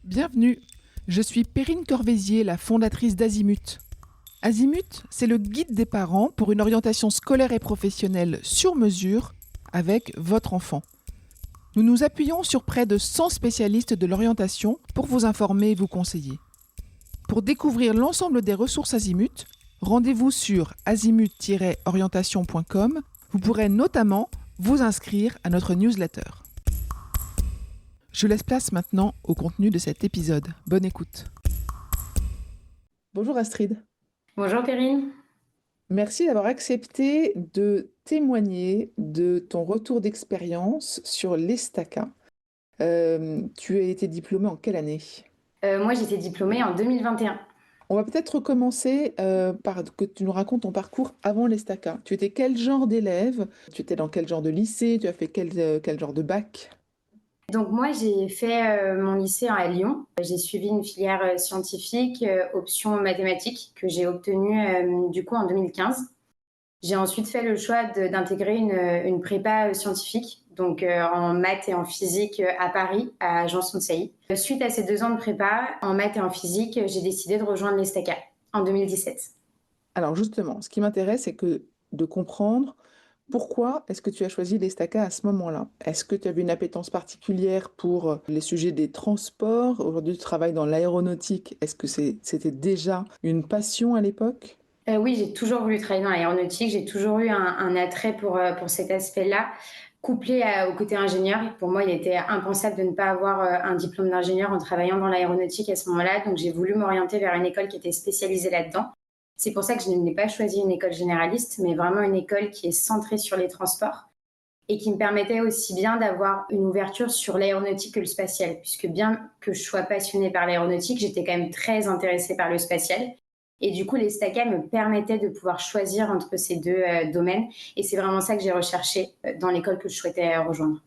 Bienvenue, je suis Perrine Corvézier, la fondatrice d'Azimut. Azimut, c'est le guide des parents pour une orientation scolaire et professionnelle sur mesure avec votre enfant. Nous nous appuyons sur près de 100 spécialistes de l'orientation pour vous informer et vous conseiller. Pour découvrir l'ensemble des ressources Azimut, rendez-vous sur azimut-orientation.com. Vous pourrez notamment vous inscrire à notre newsletter. Je laisse place maintenant au contenu de cet épisode. Bonne écoute. Bonjour Astrid. Bonjour Perrine. Merci d'avoir accepté de témoigner de ton retour d'expérience sur l'ESTACA. Tu as été diplômée en quelle année? Moi j'étais diplômée en 2021. On va peut-être recommencer par que tu nous racontes ton parcours avant l'ESTACA. Tu étais quel genre d'élève? Tu étais dans quel genre de lycée? Tu as fait quel genre de bac? Donc moi j'ai fait mon lycée à Lyon. J'ai suivi une filière scientifique, option mathématiques, que j'ai obtenue du coup en 2015. J'ai ensuite fait le choix d'intégrer une prépa scientifique, donc en maths et en physique à Paris, à Janson-de-Sailly. Suite à ces 2 ans de prépa, en maths et en physique, j'ai décidé de rejoindre l'ESTACA en 2017. Alors justement, ce qui m'intéresse, c'est de comprendre pourquoi est-ce que tu as choisi l'ESTACA à ce moment-là? Est-ce que tu avais une appétence particulière pour les sujets des transports? Aujourd'hui, tu travailles dans l'aéronautique. Est-ce que c'était déjà une passion à l'époque? Oui, j'ai toujours voulu travailler dans l'aéronautique. J'ai toujours eu un attrait pour cet aspect-là, couplé au côté ingénieur. Pour moi, il était impensable de ne pas avoir un diplôme d'ingénieur en travaillant dans l'aéronautique à ce moment-là. Donc, j'ai voulu m'orienter vers une école qui était spécialisée là-dedans. C'est pour ça que je n'ai pas choisi une école généraliste, mais vraiment une école qui est centrée sur les transports et qui me permettait aussi bien d'avoir une ouverture sur l'aéronautique que le spatial, puisque bien que je sois passionnée par l'aéronautique, j'étais quand même très intéressée par le spatial. Et du coup, les STACA me permettaient de pouvoir choisir entre ces deux domaines. Et c'est vraiment ça que j'ai recherché dans l'école que je souhaitais rejoindre.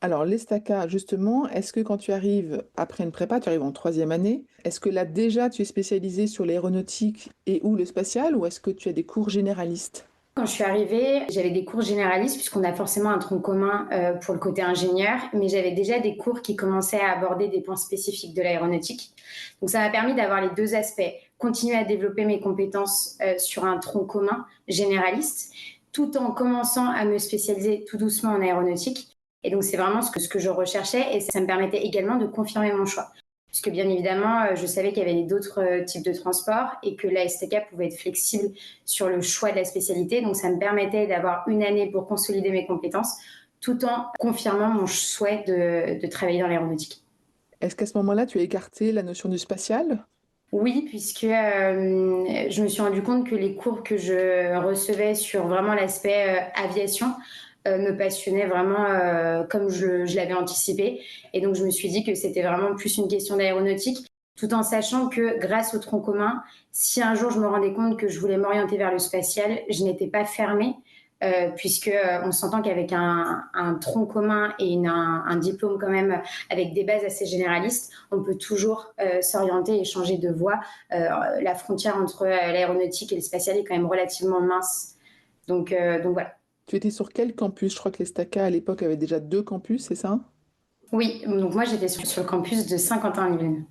Alors, l'ESTACA, justement, est-ce que quand tu arrives après une prépa, tu arrives en troisième année, est-ce que là déjà tu es spécialisé sur l'aéronautique et ou le spatial, ou est-ce que tu as des cours généralistes? Quand je suis arrivée, j'avais des cours généralistes puisqu'on a forcément un tronc commun pour le côté ingénieur, mais j'avais déjà des cours qui commençaient à aborder des points spécifiques de l'aéronautique. Donc ça m'a permis d'avoir les deux aspects, continuer à développer mes compétences sur un tronc commun généraliste, tout en commençant à me spécialiser tout doucement en aéronautique. Et donc c'est vraiment ce que je recherchais et ça me permettait également de confirmer mon choix. Puisque bien évidemment, je savais qu'il y avait d'autres types de transports et que la STK pouvait être flexible sur le choix de la spécialité. Donc, ça me permettait d'avoir une année pour consolider mes compétences tout en confirmant mon souhait de travailler dans l'aéronautique. Est-ce qu'à ce moment-là, tu as écarté la notion du spatial? Oui, puisque je me suis rendu compte que les cours que je recevais sur vraiment l'aspect aviation me passionnaient vraiment comme je l'avais anticipé. Et donc, je me suis dit que c'était vraiment plus une question d'aéronautique, tout en sachant que grâce au tronc commun, si un jour je me rendais compte que je voulais m'orienter vers le spatial, je n'étais pas fermée, puisque on s'entend qu'avec un tronc commun et un diplôme quand même avec des bases assez généralistes, on peut toujours s'orienter et changer de voie. La frontière entre l'aéronautique et le spatial est quand même relativement mince. Donc voilà. Tu étais sur quel campus? Je crois que l'ESTACA à l'époque avait déjà deux campus, c'est ça? Oui, donc moi j'étais sur le campus de Saint-Quentin-en-Yvelines.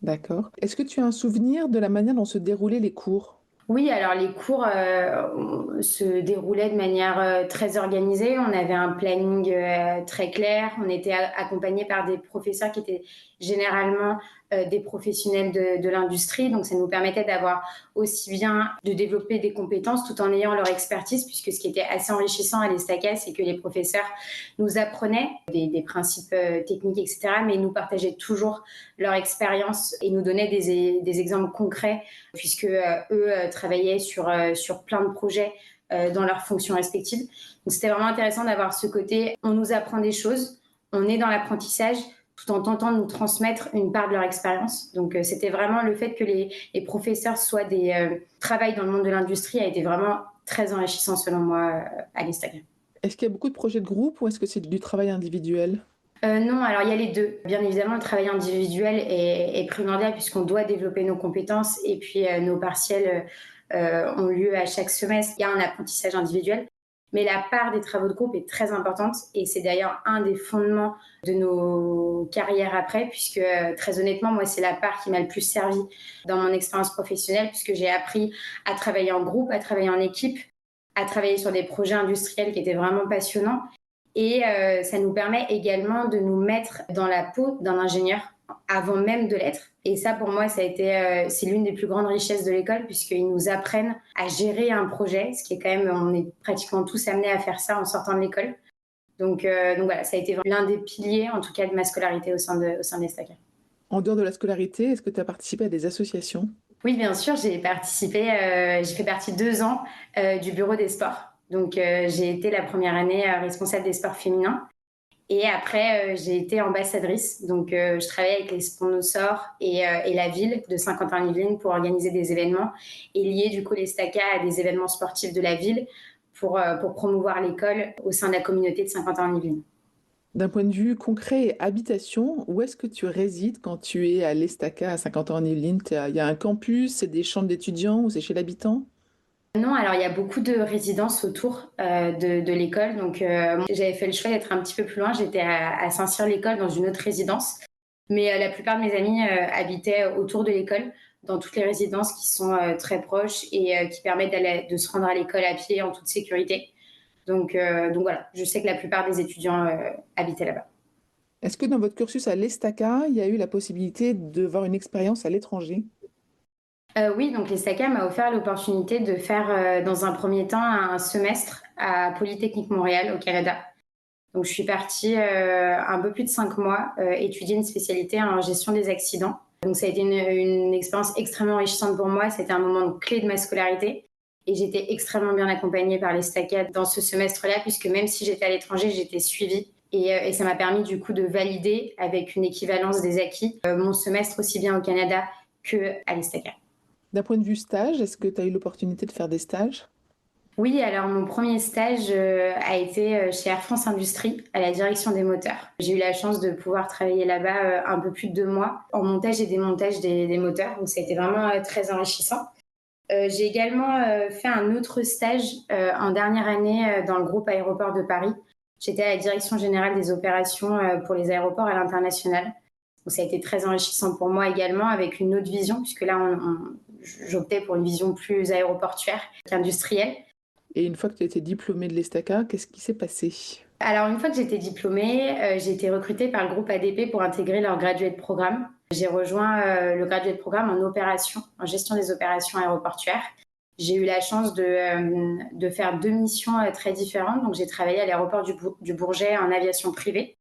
D'accord. Est-ce que tu as un souvenir de la manière dont se déroulaient les cours? Oui, alors les cours se déroulaient de manière très organisée. On avait un planning très clair. On était accompagné par des professeurs qui étaient généralement des professionnels de l'industrie. Donc, ça nous permettait d'avoir aussi bien de développer des compétences tout en ayant leur expertise, puisque ce qui était assez enrichissant à l'ESTACA, c'est que les professeurs nous apprenaient des principes techniques, etc., mais ils nous partageaient toujours leur expérience et nous donnaient des exemples concrets puisque eux travaillaient sur plein de projets dans leurs fonctions respectives. Donc c'était vraiment intéressant d'avoir ce côté, on nous apprend des choses, on est dans l'apprentissage tout en tentant de nous transmettre une part de leur expérience. Donc c'était vraiment le fait que les professeurs travaillent dans le monde de l'industrie a été vraiment très enrichissant selon moi à l'Instagram. Est-ce qu'il y a beaucoup de projets de groupe ou est-ce que c'est du travail individuel? Non, alors il y a les deux. Bien évidemment, le travail individuel est primordial puisqu'on doit développer nos compétences et puis nos partiels ont lieu à chaque semestre. Il y a un apprentissage individuel. Mais la part des travaux de groupe est très importante et c'est d'ailleurs un des fondements de nos carrières après, puisque très honnêtement, moi, c'est la part qui m'a le plus servi dans mon expérience professionnelle, puisque j'ai appris à travailler en groupe, à travailler en équipe, à travailler sur des projets industriels qui étaient vraiment passionnants. Et ça nous permet également de nous mettre dans la peau d'un ingénieur avant même de l'être. Et ça, pour moi, c'est l'une des plus grandes richesses de l'école, puisqu'ils nous apprennent à gérer un projet, ce qui est quand même, on est pratiquement tous amenés à faire ça en sortant de l'école. Donc voilà, ça a été l'un des piliers, en tout cas, de ma scolarité au sein d'Estaca. En dehors de la scolarité, est-ce que tu as participé à des associations? Oui, bien sûr, j'ai fait partie 2 ans du bureau des sports. Donc j'ai été la première année responsable des sports féminins. Et après, j'ai été ambassadrice. Donc, je travaillais avec les sponsors et la ville de Saint-Quentin-en-Yvelines pour organiser des événements et lier du coup l'Estaca à des événements sportifs de la ville pour promouvoir l'école au sein de la communauté de Saint-Quentin-en-Yvelines. D'un point de vue concret et habitation, où est-ce que tu résides quand tu es à l'Estaca à Saint-Quentin-en-Yvelines? Il y a un campus, c'est des chambres d'étudiants ou c'est chez l'habitant? Non, alors il y a beaucoup de résidences autour de l'école. Donc, j'avais fait le choix d'être un petit peu plus loin. J'étais à Saint-Cyr-l'École dans une autre résidence. Mais la plupart de mes amis habitaient autour de l'école, dans toutes les résidences qui sont très proches et qui permettent de se rendre à l'école à pied en toute sécurité. Donc voilà, je sais que la plupart des étudiants habitaient là-bas. Est-ce que dans votre cursus à l'Estaca, il y a eu la possibilité de voir une expérience à l'étranger? Oui, donc l'ESTACA m'a offert l'opportunité de faire dans un premier temps un semestre à Polytechnique Montréal au Canada. Donc je suis partie un peu plus de 5 mois étudier une spécialité en gestion des accidents. Donc ça a été une expérience extrêmement enrichissante pour moi. C'était un moment clé de ma scolarité. Et j'étais extrêmement bien accompagnée par l'ESTACA dans ce semestre-là, puisque même si j'étais à l'étranger, j'étais suivie. Et ça m'a permis du coup de valider avec une équivalence des acquis mon semestre aussi bien au Canada qu'à l'ESTACA. D'un point de vue stage, est-ce que tu as eu l'opportunité de faire des stages? Oui, alors mon premier stage a été chez Air France Industrie, à la direction des moteurs. J'ai eu la chance de pouvoir travailler là-bas un peu plus de 2 mois en montage et démontage des moteurs, donc ça a été vraiment très enrichissant. J'ai également fait un autre stage en dernière année dans le groupe Aéroports de Paris. J'étais à la direction générale des opérations pour les aéroports à l'international. Donc ça a été très enrichissant pour moi également, avec une autre vision, puisque là, j'optais pour une vision plus aéroportuaire qu'industrielle. Et une fois que tu as été diplômée de l'Estaca, qu'est-ce qui s'est passé? Alors, une fois que j'étais diplômée, j'ai été recrutée par le groupe ADP pour intégrer leur graduate programme. J'ai rejoint le graduate programme en opération, en gestion des opérations aéroportuaires. J'ai eu la chance de faire 2 missions très différentes. Donc, j'ai travaillé à l'aéroport du Bourget en aviation privée,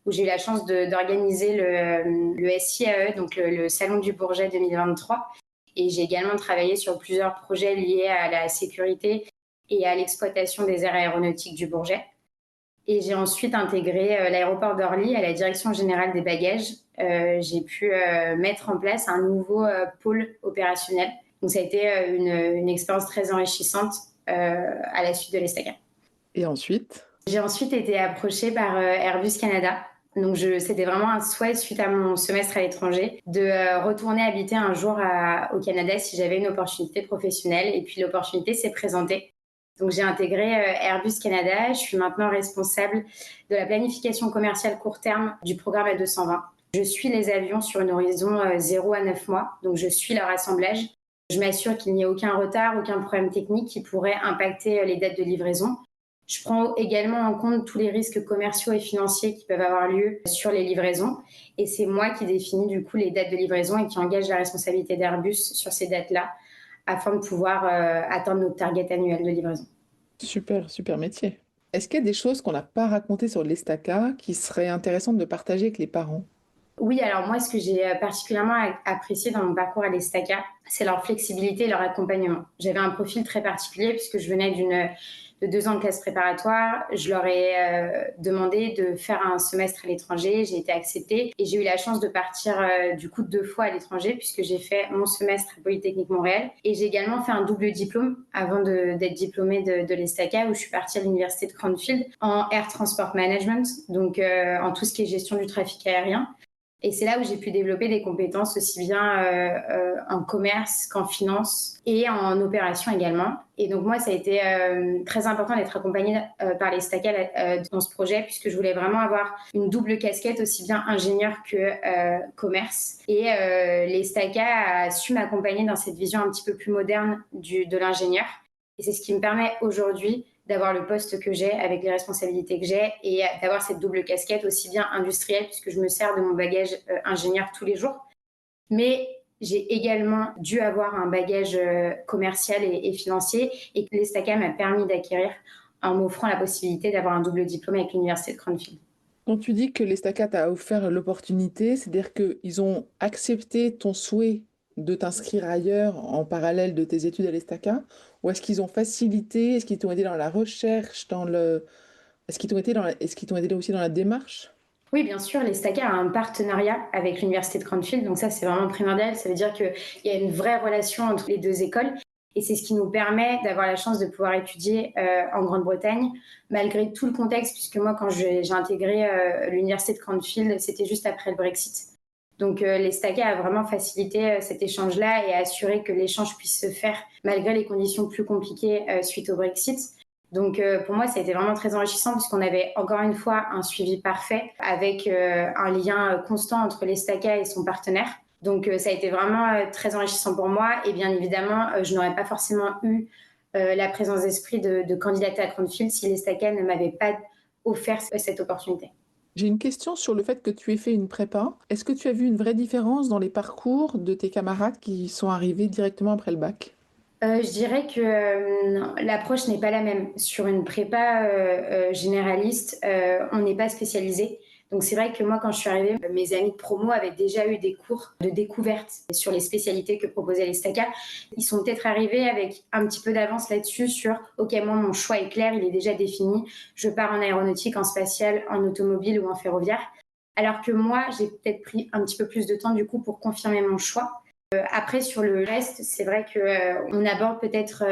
où j'ai eu la chance d'organiser le SIAE, donc le Salon du Bourget 2023. Et j'ai également travaillé sur plusieurs projets liés à la sécurité et à l'exploitation des aires aéronautiques du Bourget. Et j'ai ensuite intégré l'aéroport d'Orly à la direction générale des bagages. J'ai pu mettre en place un nouveau pôle opérationnel. Donc ça a été une expérience très enrichissante à la suite de l'Estaca. Et ensuite? J'ai ensuite été approchée par Airbus Canada. Donc c'était vraiment un souhait suite à mon semestre à l'étranger de retourner habiter un jour au Canada si j'avais une opportunité professionnelle. Et puis l'opportunité s'est présentée. Donc j'ai intégré Airbus Canada. Je suis maintenant responsable de la planification commerciale court terme du programme A220. Je suis les avions sur une horizon 0 à 9 mois. Donc je suis leur assemblage. Je m'assure qu'il n'y ait aucun retard, aucun problème technique qui pourrait impacter les dates de livraison. Je prends également en compte tous les risques commerciaux et financiers qui peuvent avoir lieu sur les livraisons. Et c'est moi qui définis du coup les dates de livraison et qui engage la responsabilité d'Airbus sur ces dates-là afin de pouvoir atteindre notre target annuel de livraison. Super, super métier. Est-ce qu'il y a des choses qu'on n'a pas racontées sur l'Estaca qui seraient intéressantes de partager avec les parents? Oui, alors moi, ce que j'ai particulièrement apprécié dans mon parcours à l'Estaca, c'est leur flexibilité et leur accompagnement. J'avais un profil très particulier puisque je venais de 2 ans de classe préparatoire. Je leur ai demandé de faire un semestre à l'étranger. J'ai été acceptée et j'ai eu la chance de partir du coup 2 fois à l'étranger puisque j'ai fait mon semestre à Polytechnique Montréal et j'ai également fait un double diplôme avant d'être diplômée de l'Estaca où je suis partie à l'université de Cranfield en Air Transport Management, donc en tout ce qui est gestion du trafic aérien. Et c'est là où j'ai pu développer des compétences aussi bien en commerce qu'en finance et en opération également. Et donc moi, ça a été très important d'être accompagnée par les STACA dans ce projet, puisque je voulais vraiment avoir une double casquette, aussi bien ingénieur que commerce. Et les STACA a su m'accompagner dans cette vision un petit peu plus moderne de l'ingénieur. Et c'est ce qui me permet aujourd'hui d'avoir le poste que j'ai, avec les responsabilités que j'ai, et d'avoir cette double casquette aussi bien industrielle, puisque je me sers de mon bagage ingénieur tous les jours. Mais j'ai également dû avoir un bagage commercial et financier, et que l'ESTACA m'a permis d'acquérir en m'offrant la possibilité d'avoir un double diplôme avec l'Université de Cranfield. Quand tu dis que l'Estaca t'a offert l'opportunité, c'est-à-dire qu'ils ont accepté ton souhait de t'inscrire ailleurs en parallèle de tes études à l'Estaca, ou est-ce qu'ils ont facilité, est-ce qu'ils t'ont aidé dans la recherche, est-ce qu'ils t'ont aidé aussi dans la démarche? Oui, bien sûr, l'ESTACA a un partenariat avec l'Université de Cranfield, donc ça, c'est vraiment primordial. Ça veut dire qu'il y a une vraie relation entre les deux écoles. Et c'est ce qui nous permet d'avoir la chance de pouvoir étudier en Grande-Bretagne, malgré tout le contexte, puisque moi, quand j'ai intégré l'Université de Cranfield, c'était juste après le Brexit. Donc l'ESTACA a vraiment facilité cet échange-là et a assuré que l'échange puisse se faire malgré les conditions plus compliquées suite au Brexit. Donc pour moi, ça a été vraiment très enrichissant, puisqu'on avait encore une fois un suivi parfait avec un lien constant entre l'ESTACA et son partenaire. Donc ça a été vraiment très enrichissant pour moi, et bien évidemment, je n'aurais pas forcément eu la présence d'esprit de candidater à Cranfield si l'ESTACA ne m'avait pas offert cette opportunité. J'ai une question sur le fait que tu aies fait une prépa. Est-ce que tu as vu une vraie différence dans les parcours de tes camarades qui sont arrivés directement après le bac? Je dirais que l'approche n'est pas la même. Sur une prépa généraliste, on n'est pas spécialisé. Donc c'est vrai que moi, quand je suis arrivée, mes amis de promo avaient déjà eu des cours de découverte sur les spécialités que proposait l'ESTACA. Ils sont peut-être arrivés avec un petit peu d'avance là-dessus sur « Ok, moi, mon choix est clair, il est déjà défini. Je pars en aéronautique, en spatial, en automobile ou en ferroviaire. » Alors que moi, j'ai peut-être pris un petit peu plus de temps du coup pour confirmer mon choix. Après, sur le reste, c'est vrai qu'on aborde peut-être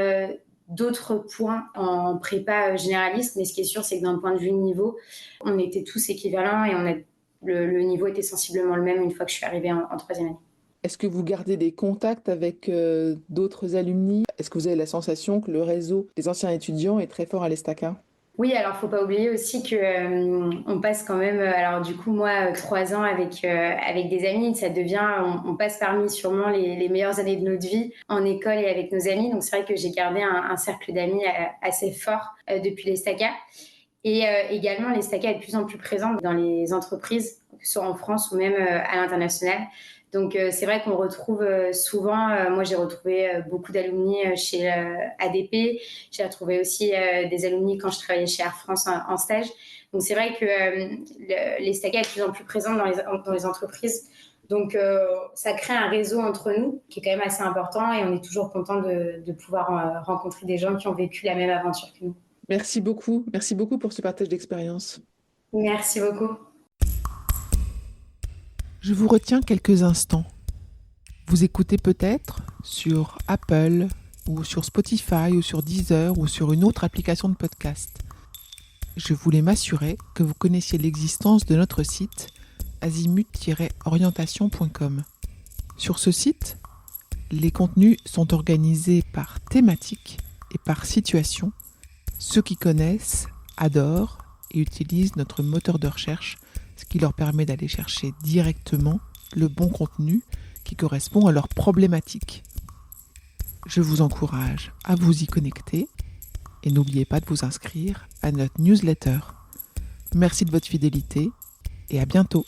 d'autres points en prépa généraliste, mais ce qui est sûr, c'est que d'un point de vue niveau, on était tous équivalents et le niveau était sensiblement le même une fois que je suis arrivée en troisième année. Est-ce que vous gardez des contacts avec d'autres alumni? Est-ce que vous avez la sensation que le réseau des anciens étudiants est très fort à l'Estaca? Oui, alors faut pas oublier aussi que on passe quand même, alors du coup moi 3 ans avec des amis, ça devient, on passe parmi sûrement les meilleures années de notre vie en école et avec nos amis. Donc c'est vrai que j'ai gardé un cercle d'amis assez fort depuis l'ESTACA. Et également, l'ESTACA est de plus en plus présente dans les entreprises, que ce soit en France ou même à l'international. Donc c'est vrai qu'on retrouve souvent, moi j'ai retrouvé beaucoup d'alumni chez ADP, j'ai retrouvé aussi des alumni quand je travaillais chez Air France en stage. Donc c'est vrai que l'ESTACA est de plus en plus présente dans les entreprises. Donc ça crée un réseau entre nous qui est quand même assez important, et on est toujours content de pouvoir rencontrer des gens qui ont vécu la même aventure que nous. Merci beaucoup. Merci beaucoup pour ce partage d'expérience. Merci beaucoup. Je vous retiens quelques instants. Vous écoutez peut-être sur Apple ou sur Spotify ou sur Deezer ou sur une autre application de podcast. Je voulais m'assurer que vous connaissiez l'existence de notre site azimut-orientation.com. Sur ce site, les contenus sont organisés par thématique et par situation. Ceux qui connaissent adorent et utilisent notre moteur de recherche, ce qui leur permet d'aller chercher directement le bon contenu qui correspond à leurs problématiques. Je vous encourage à vous y connecter et n'oubliez pas de vous inscrire à notre newsletter. Merci de votre fidélité et à bientôt.